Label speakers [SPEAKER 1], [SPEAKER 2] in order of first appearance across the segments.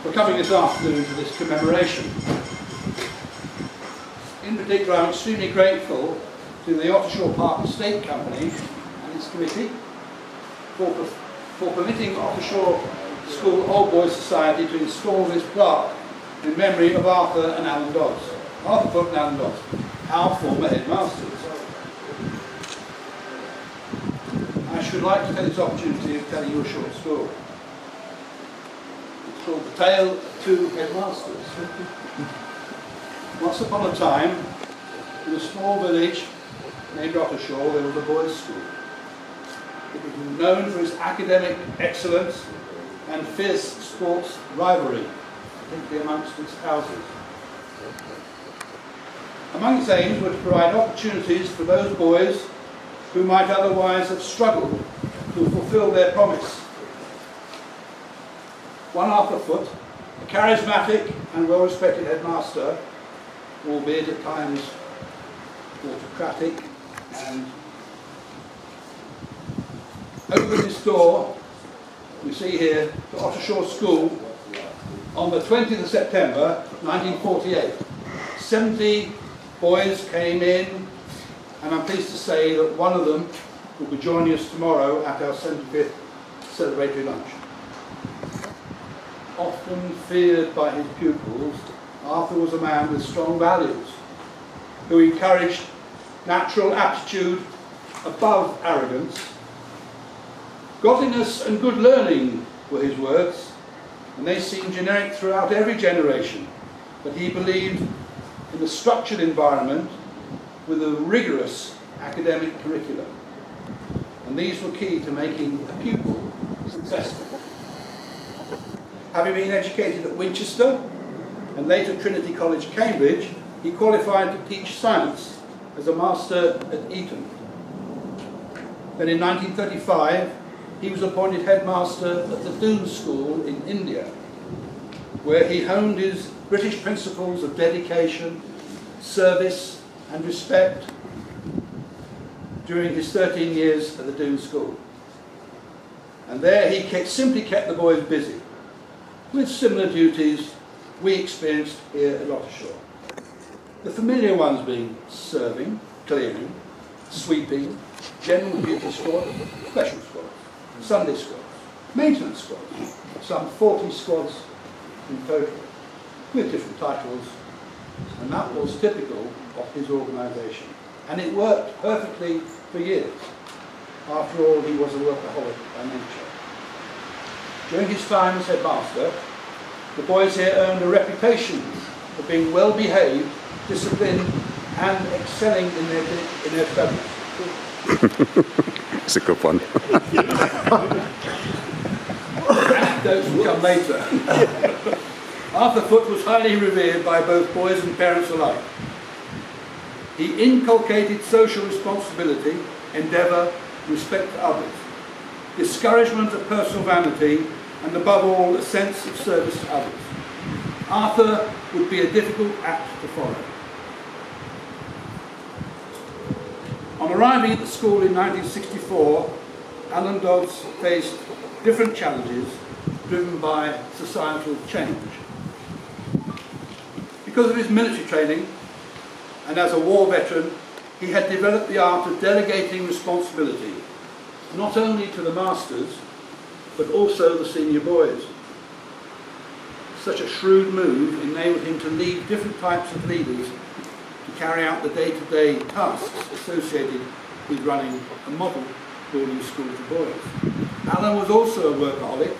[SPEAKER 1] for coming this afternoon to this commemoration. In particular, I'm extremely grateful to the Ottershaw Park Estate Company and its committee for permitting Ottershaw School Old Boys Society to install this plaque in memory of Arthur and Alan Dodds. Arthur Foote and Alan Dodds, our former headmasters. I should like to take this opportunity of telling you a short story. It's called The Tale of Two Headmasters. Once upon a time, in a small village named Ottershaw, there was a boys' school. It was known for its academic excellence and fierce sports rivalry, particularly amongst its houses. Among its aims were to provide opportunities for those boys who might otherwise have struggled to fulfil their promise. One Arthur Foote, a charismatic and well-respected headmaster, albeit at times autocratic, and opened his door, we see here, to Ottershaw School on the 20th of September 1948. 70 boys came in, and I'm pleased to say that one of them will be joining us tomorrow at our 75th celebratory lunch. Often feared by his pupils, Arthur was a man with strong values, who encouraged natural aptitude above arrogance. Godliness and good learning were his words, and they seem generic throughout every generation, but he believed in a structured environment with a rigorous academic curriculum, and these were key to making a pupil successful. Having been educated at Winchester and later Trinity College, Cambridge, he qualified to teach science as a master at Eton. Then in 1935, he was appointed headmaster at the Doon School in India, where he honed his British principles of dedication, service and respect during his 13 years at the Doon School. And there he simply kept the boys busy with similar duties we experienced here at Ottershaw. The familiar ones being serving, clearing, sweeping, general duty squads, special squads, Sunday squads, maintenance squads, some 40 squads in total, with different titles, and that was typical of his organisation. And it worked perfectly for years. After all, he was a workaholic by nature. During his time as headmaster, the boys here earned a reputation for being well behaved, disciplined and excelling in their studies.
[SPEAKER 2] It's a good one.
[SPEAKER 1] Anecdotes will come later. Arthur Foote was highly revered by both boys and parents alike. He inculcated social responsibility, endeavour, respect for others, discouragement of personal vanity, and above all, a sense of service to others. Arthur would be a difficult act to follow. On arriving at the school in 1964, Alan Dodds faced different challenges driven by societal change. Because of his military training, and as a war veteran, he had developed the art of delegating responsibility, not only to the masters, but also the senior boys. Such a shrewd move enabled him to lead different types of leaders to carry out the day-to-day tasks associated with running a model boarding school for boys. Alan was also a workaholic.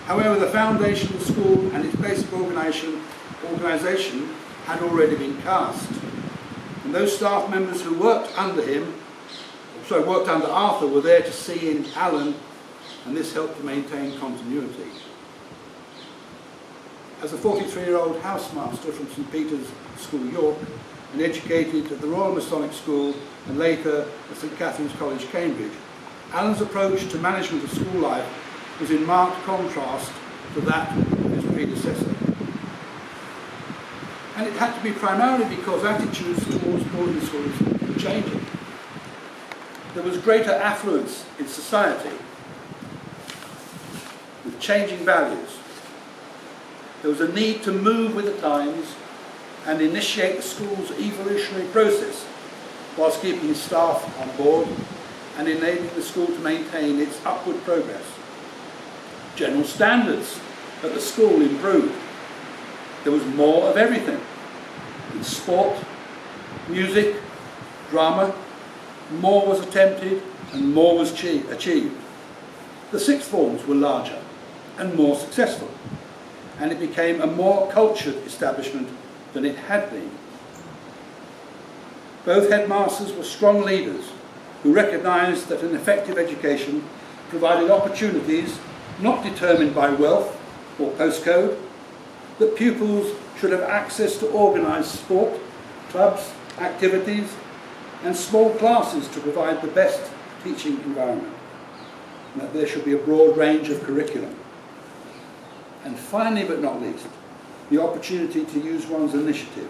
[SPEAKER 1] However, the foundation of the school and its basic organisation had already been cast. And those staff members who worked under Arthur were there to see in Alan, and this helped to maintain continuity. As a 43-year-old housemaster from St Peter's School, York, and educated at the Royal Masonic School and later at St Catherine's College, Cambridge, Alan's approach to management of school life was in marked contrast to that of his predecessor. And it had to be primarily because attitudes towards boarding schools were changing. There was greater affluence in society, with changing values. There was a need to move with the times and initiate the school's evolutionary process whilst keeping staff on board and enabling the school to maintain its upward progress. General standards at the school improved. There was more of everything. In sport, music, drama, more was attempted and more was achieved. The sixth forms were larger and more successful, and it became a more cultured establishment than it had been. Both headmasters were strong leaders who recognised that an effective education provided opportunities not determined by wealth or postcode, that pupils should have access to organised sport, clubs, activities and small classes to provide the best teaching environment, and that there should be a broad range of curriculum. And finally but not least, the opportunity to use one's initiative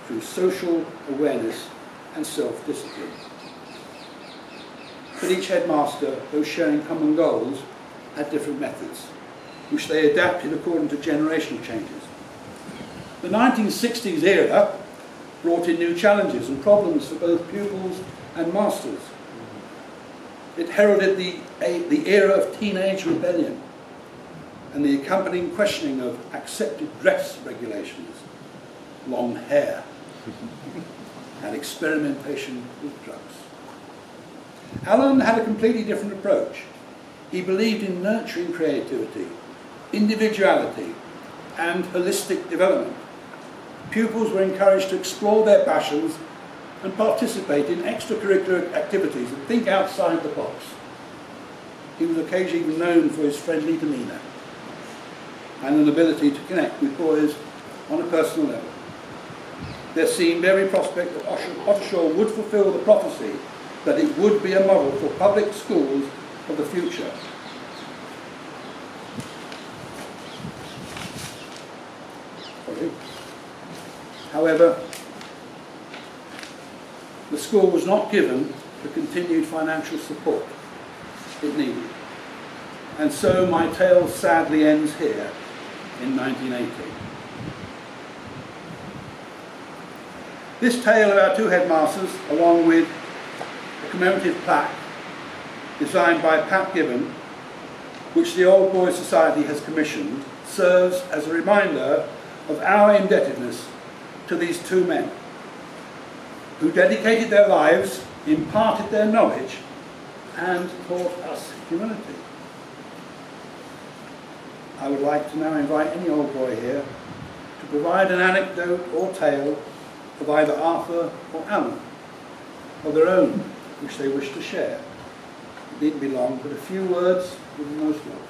[SPEAKER 1] through social awareness and self-discipline. But each headmaster, though sharing common goals, had different methods, which they adapted according to generational changes. The 1960s era brought in new challenges and problems for both pupils and masters. It heralded the era of teenage rebellion and the accompanying questioning of accepted dress regulations, long hair, and experimentation with drugs. Alan had a completely different approach. He believed in nurturing creativity, individuality, and holistic development. Pupils were encouraged to explore their passions and participate in extracurricular activities and think outside the box. He was occasionally even known for his friendly demeanour and an ability to connect with boys on a personal level. There seemed every prospect that Ottershaw would fulfil the prophecy that it would be a model for public schools of the future. However, the school was not given the continued financial support it needed. And so my tale sadly ends here in 1980. This tale of our two headmasters, along with a commemorative plaque designed by Pat Gibbon, which the Old Boys Society has commissioned, serves as a reminder of our indebtedness to these two men who dedicated their lives, imparted their knowledge, and taught us humility. I would like to now invite any old boy here to provide an anecdote or tale of either Arthur or Alan, of their own, which they wish to share. It needn't be long, but a few words with the most love.